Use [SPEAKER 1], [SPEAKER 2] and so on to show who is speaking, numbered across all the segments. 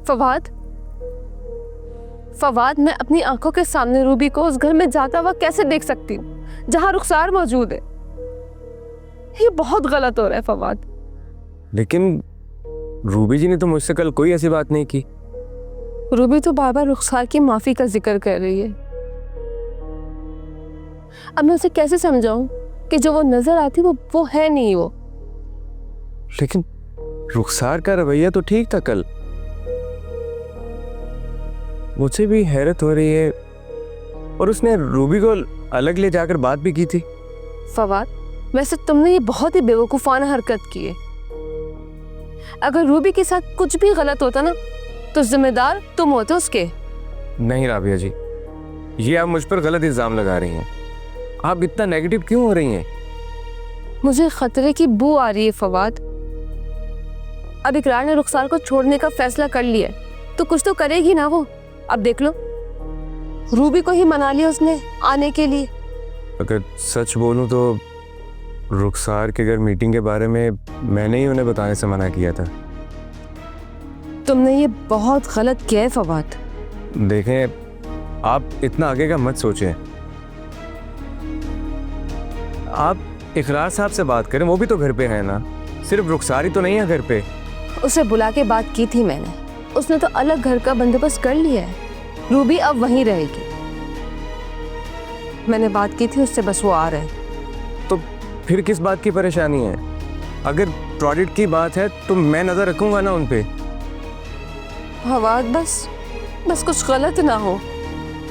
[SPEAKER 1] फवाद, फवाद, मैं अपनी आंखों के सामने रूबी को उस घर में जाता हुआ कैसे देख सकती हूँ जहां रुखसार मौजूद है? ये बहुत गलत हो रहा है फवाद।
[SPEAKER 2] लेकिन रूबी जी ने तो मुझसे कल कोई ऐसी बात नहीं की।
[SPEAKER 1] रूबी तो बार बार रुखसार की माफी का जिक्र कर रही है। अब मैं उसे कैसे समझाऊं कि जो वो नजर आती वो है नहीं वो।
[SPEAKER 2] लेकिन रुखसार का रवैया तो ठीक था कल। मुझे भी हैरत हो रही है। और उसने रूबी को अलग ले जाकर बात भी की थी।
[SPEAKER 1] फवाद, वैसे तुमने ये बहुत ही बेवकूफाना हरकत की है। अगर रूबी के साथ कुछ भी गलत होता ना तो जिम्मेदार तुम होते उसके।
[SPEAKER 2] नहीं राबिया जी, ये आप मुझ पर गलत इल्जाम लगा रही हैं। आप इतना नेगेटिव क्यों हो रही हैं?
[SPEAKER 1] मुझे खतरे की बू आ रही है फवाद। अब इकरार ने रुखसार को छोड़ने का फैसला कर लिया है तो कुछ तो करेगी ना वो। अब देख लो, रूबी को ही मना लिया उसने आने के लिए।
[SPEAKER 2] अगर सच बोलूं तो रुखसार के घर मीटिंग के बारे में मैंने ही उन्हें बताने से मना किया था।
[SPEAKER 1] तुमने ये बहुत गलत किया है फवाद।
[SPEAKER 2] देखें, आप इतना आगे का मत सोचें। आप इकरार साहब से बात करें, वो भी तो घर पे है ना। सिर्फ रुखसार ही तो नहीं है घर पे।
[SPEAKER 1] उसे बुला के बात की थी मैंने, उसने तो अलग घर का बंदोबस्त कर लिया है। रूबी अब वहीं रहेगी। मैंने बात की थी उससे, बस वो आ रहे हैं।
[SPEAKER 2] तो फिर किस बात की परेशानी है? अगर प्रोजेक्ट की बात है तो मैं नजर रखूंगा ना उन पे।
[SPEAKER 1] फवाद, बस कुछ गलत ना हो।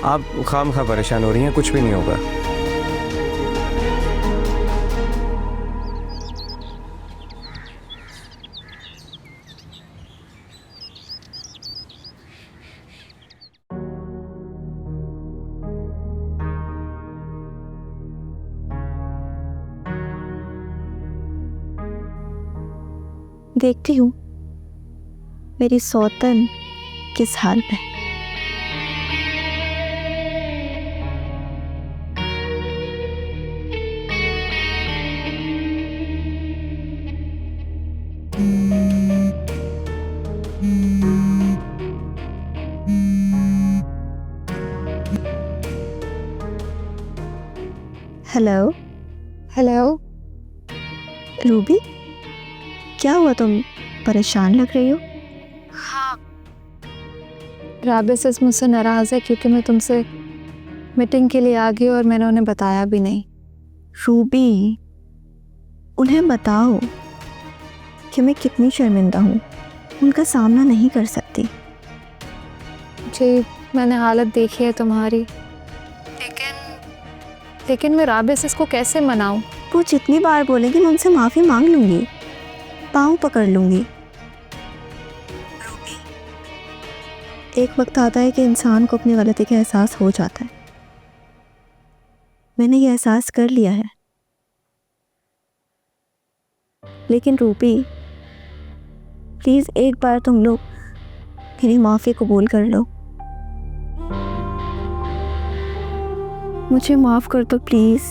[SPEAKER 2] आप खामखा परेशान हो रही हैं, कुछ भी नहीं होगा।
[SPEAKER 3] देखती हूँ मेरी सौतन किस हाल में। हेलो
[SPEAKER 1] हेलो
[SPEAKER 3] रूबी, क्या हुआ? तुम परेशान लग रही हो।
[SPEAKER 1] हाँ, राबे से मुझसे नाराज़ है क्योंकि मैं तुमसे मीटिंग के लिए आ गई और मैंने उन्हें बताया भी नहीं।
[SPEAKER 3] रूबी, उन्हें बताओ कि मैं कितनी शर्मिंदा हूँ, उनका सामना नहीं कर सकती।
[SPEAKER 1] जी, मैंने हालत देखी है तुम्हारी, लेकिन मैं राबे से इसको कैसे मनाऊं?
[SPEAKER 3] वो जितनी बार बोलेगी मैं उनसे माफ़ी मांग लूँगी, पाँव पकड़ लूँगी। रूबी, एक वक्त आता है कि इंसान को अपनी गलती का एहसास हो जाता है। मैंने ये एहसास कर लिया है। लेकिन रूबी, प्लीज़ एक बार तुम लोग मेरी माफ़ी कबूल कर लो। मुझे माफ़ कर दो प्लीज़।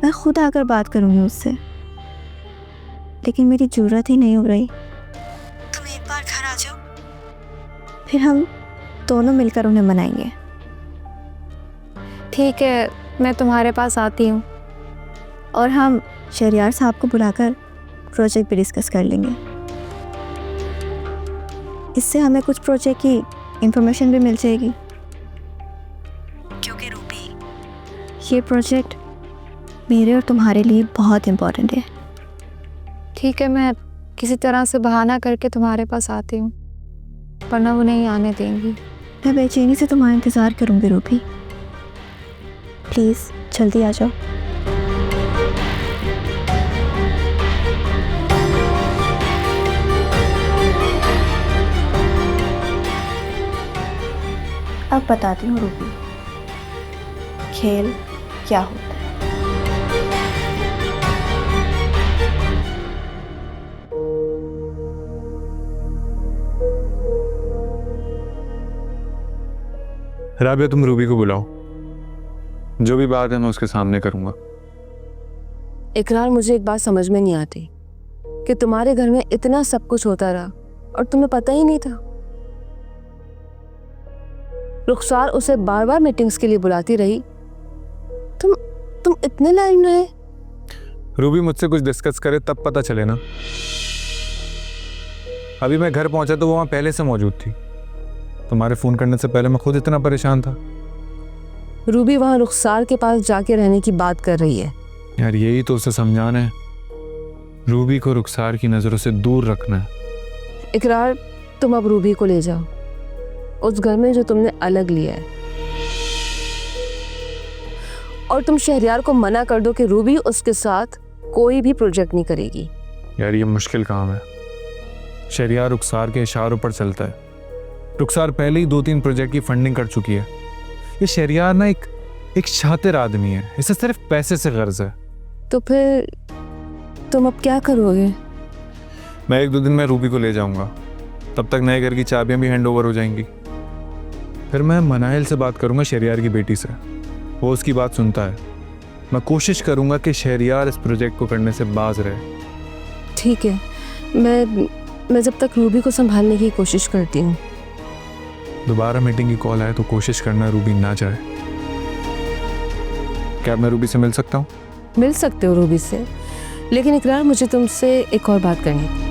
[SPEAKER 3] मैं खुद आकर बात करूँगी उससे, लेकिन मेरी ज़रूरत ही नहीं हो रही। तुम एक बार घर आ जाओ, फिर हम दोनों मिलकर उन्हें मनाएंगे।
[SPEAKER 1] ठीक है, मैं तुम्हारे पास आती हूँ।
[SPEAKER 3] और हम शहरियार साहब को बुलाकर प्रोजेक्ट भी डिस्कस कर लेंगे। इससे हमें कुछ प्रोजेक्ट की इंफॉर्मेशन भी मिल जाएगी, क्योंकि रूबी, ये प्रोजेक्ट मेरे और तुम्हारे लिए बहुत इम्पोर्टेंट है।
[SPEAKER 1] ठीक है, मैं किसी तरह से बहाना करके तुम्हारे पास आती हूँ, वरना वो नहीं आने देंगी।
[SPEAKER 3] मैं बेचैनी से तुम्हारा इंतज़ार करूँगी रूबी। प्लीज़ जल्दी आ जाओ। अब बताती हूँ रूबी, खेल क्या होता है।
[SPEAKER 4] राबिया, तुम रूबी को बुलाओ। जो भी बात है मैं उसके सामने करूंगा।
[SPEAKER 1] इकरार, मुझे एक बात समझ में नहीं आती कि तुम्हारे घर में इतना सब कुछ होता रहा और तुम्हें पता ही नहीं था। रुखसार उसे बार बार मीटिंग्स के लिए बुलाती रही, तुम इतने लाइन रहे।
[SPEAKER 4] रूबी मुझसे कुछ डिस्कस करे तब पता चले ना। अभी मैं घर पहुंचा तो वो वहाँ पहले से मौजूद थी। तुम्हारे फ़ोन करने से पहले मैं खुद इतना परेशान था।
[SPEAKER 1] रूबी वहाँ रुखसार के पास जाके रहने की बात कर रही है।
[SPEAKER 4] यार यही तो उसे समझाना है, रूबी को रुखसार की नज़रों से दूर रखना है।
[SPEAKER 1] इकरार, तुम अब रूबी को ले जाओ उस घर में जो तुमने अलग लिया है, और तुम शहरियार को मना कर दो कि रूबी उसके साथ कोई भी प्रोजेक्ट नहीं करेगी।
[SPEAKER 4] यार ये मुश्किल काम है। शहरियार रुखसार के इशारों पर चलता है। रुखसार पहले ही 2-3 प्रोजेक्ट की फंडिंग कर चुकी है। ये शहरियार ना एक शातिर आदमी है, इसे सिर्फ पैसे से गर्ज है।
[SPEAKER 1] तो फिर तुम अब क्या करोगे?
[SPEAKER 4] मैं 1-2 दिन में रूबी को ले जाऊंगा, तब तक नए घर की चाबियां भी हैंड ओवर हो जाएंगी। फिर मैं मनाइल से बात करूंगा, शहरियार की बेटी से। वो उसकी बात सुनता है। मैं कोशिश करूंगा कि शहरियार इस प्रोजेक्ट को करने से बाज रहे।
[SPEAKER 1] ठीक है, मैं जब तक रूबी को संभालने की कोशिश करती हूँ।
[SPEAKER 4] दोबारा मीटिंग की कॉल आए तो कोशिश करना रूबी ना जाए। क्या मैं रूबी से मिल सकता हूँ?
[SPEAKER 1] मिल सकते हो रूबी से, लेकिन इकरार, मुझे तुमसे एक और बात करनी थी।